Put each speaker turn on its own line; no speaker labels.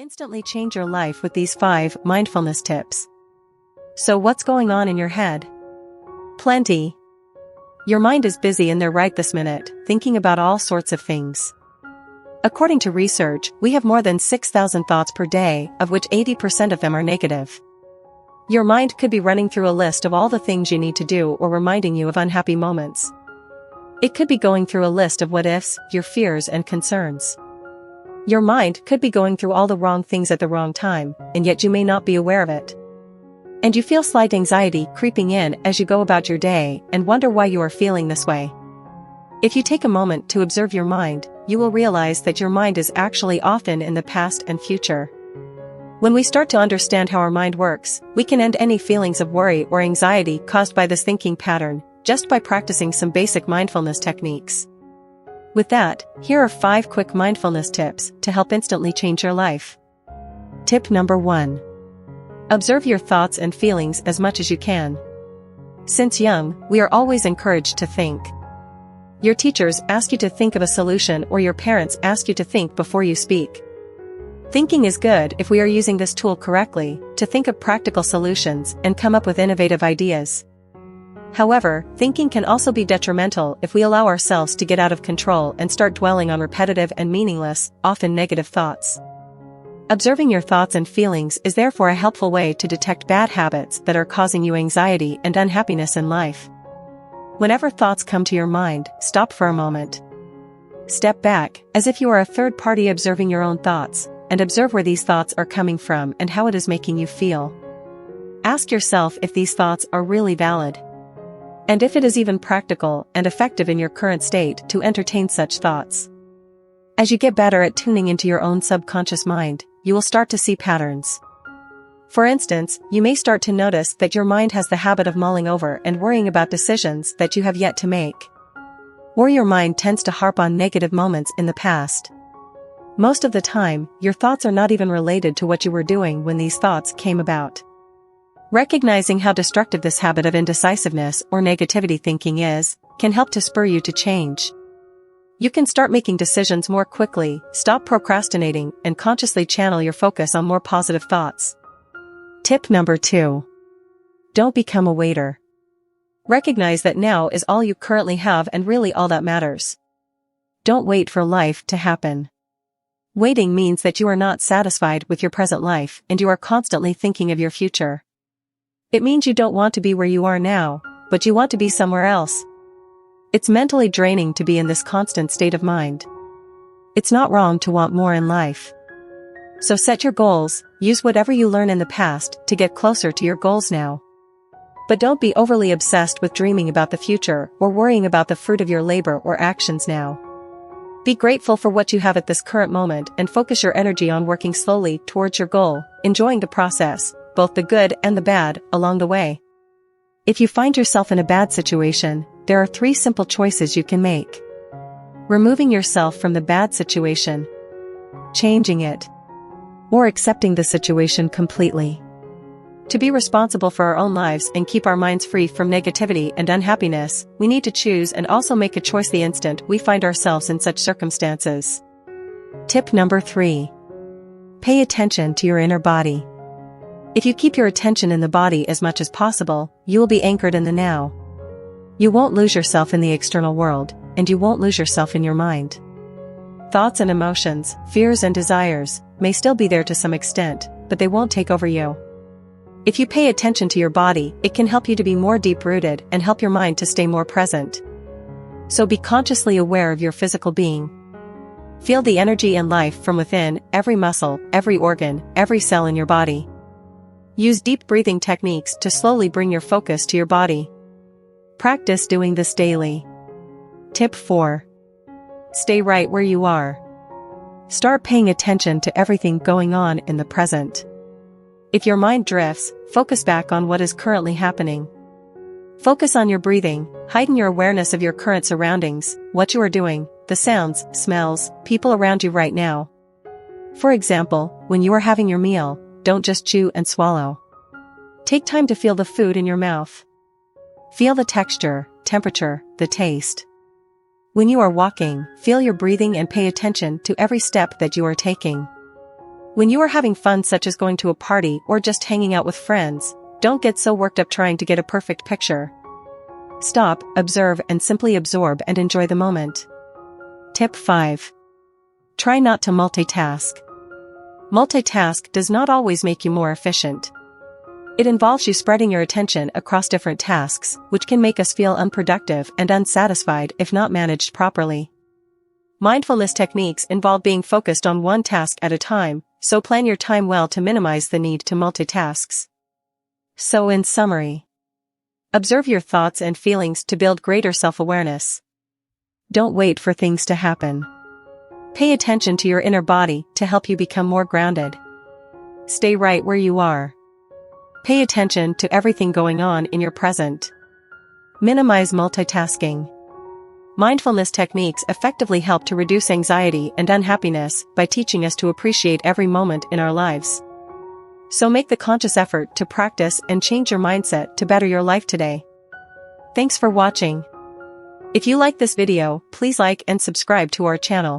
Instantly change your life with these 5 mindfulness tips. So what's going on in your head? Plenty. Your mind is busy in there right this minute, thinking about all sorts of things. According to research, we have more than 6,000 thoughts per day, of which 80% of them are negative. Your mind could be running through a list of all the things you need to do or reminding you of unhappy moments. It could be going through a list of what-ifs, your fears and concerns. Your mind could be going through all the wrong things at the wrong time, and yet you may not be aware of it. And you feel slight anxiety creeping in as you go about your day and wonder why you are feeling this way. If you take a moment to observe your mind, you will realize that your mind is actually often in the past and future. When we start to understand how our mind works, we can end any feelings of worry or anxiety caused by this thinking pattern, just by practicing some basic mindfulness techniques. With that, here are 5 quick mindfulness tips to help instantly change your life. Tip number 1. Observe your thoughts and feelings as much as you can. Since young, we are always encouraged to think. Your teachers ask you to think of a solution, or your parents ask you to think before you speak. Thinking is good if we are using this tool correctly, to think of practical solutions and come up with innovative ideas. However, thinking can also be detrimental if we allow ourselves to get out of control and start dwelling on repetitive and meaningless, often negative thoughts. Observing your thoughts and feelings is therefore a helpful way to detect bad habits that are causing you anxiety and unhappiness in life. Whenever thoughts come to your mind, stop for a moment. Step back, as if you are a third party observing your own thoughts, and observe where these thoughts are coming from and how it is making you feel. Ask yourself if these thoughts are really valid, and if it is even practical and effective in your current state to entertain such thoughts. As you get better at tuning into your own subconscious mind, you will start to see patterns. For instance, you may start to notice that your mind has the habit of mulling over and worrying about decisions that you have yet to make. Or your mind tends to harp on negative moments in the past. Most of the time, your thoughts are not even related to what you were doing when these thoughts came about. Recognizing how destructive this habit of indecisiveness or negativity thinking is, can help to spur you to change. You can start making decisions more quickly, stop procrastinating, and consciously channel your focus on more positive thoughts. Tip number 2. Don't become a waiter. Recognize that now is all you currently have and really all that matters. Don't wait for life to happen. Waiting means that you are not satisfied with your present life and you are constantly thinking of your future. It means you don't want to be where you are now, but you want to be somewhere else. It's mentally draining to be in this constant state of mind. It's not wrong to want more in life. So set your goals, use whatever you learn in the past to get closer to your goals now. But don't be overly obsessed with dreaming about the future or worrying about the fruit of your labor or actions now. Be grateful for what you have at this current moment and focus your energy on working slowly towards your goal, enjoying the process, both the good and the bad, along the way. If you find yourself in a bad situation, there are 3 simple choices you can make. Removing yourself from the bad situation, changing it, or accepting the situation completely. To be responsible for our own lives and keep our minds free from negativity and unhappiness, we need to choose and also make a choice the instant we find ourselves in such circumstances. Tip number 3. Pay attention to your inner body. If you keep your attention in the body as much as possible, you will be anchored in the now. You won't lose yourself in the external world, and you won't lose yourself in your mind. Thoughts and emotions, fears and desires, may still be there to some extent, but they won't take over you. If you pay attention to your body, it can help you to be more deep-rooted and help your mind to stay more present. So be consciously aware of your physical being. Feel the energy and life from within, every muscle, every organ, every cell in your body. Use deep breathing techniques to slowly bring your focus to your body. Practice doing this daily. Tip 4. Stay right where you are. Start paying attention to everything going on in the present. If your mind drifts, focus back on what is currently happening. Focus on your breathing, heighten your awareness of your current surroundings, what you are doing, the sounds, smells, people around you right now. For example, when you are having your meal, don't just chew and swallow. Take time to feel the food in your mouth. Feel the texture, temperature, the taste. When you are walking, feel your breathing and pay attention to every step that you are taking. When you are having fun, such as going to a party or just hanging out with friends, don't get so worked up trying to get a perfect picture. Stop, observe, and simply absorb and enjoy the moment. Tip 5. Try not to multitask. Multitask does not always make you more efficient. It involves you spreading your attention across different tasks, which can make us feel unproductive and unsatisfied if not managed properly. Mindfulness techniques involve being focused on one task at a time, so plan your time well to minimize the need to multitask. So in summary, observe your thoughts and feelings to build greater self-awareness. Don't wait for things to happen. Pay attention to your inner body to help you become more grounded. Stay right where you are. Pay attention to everything going on in your present. Minimize multitasking. Mindfulness techniques effectively help to reduce anxiety and unhappiness by teaching us to appreciate every moment in our lives. So make the conscious effort to practice and change your mindset to better your life today. Thanks for watching. If you like this video, please like and subscribe to our channel.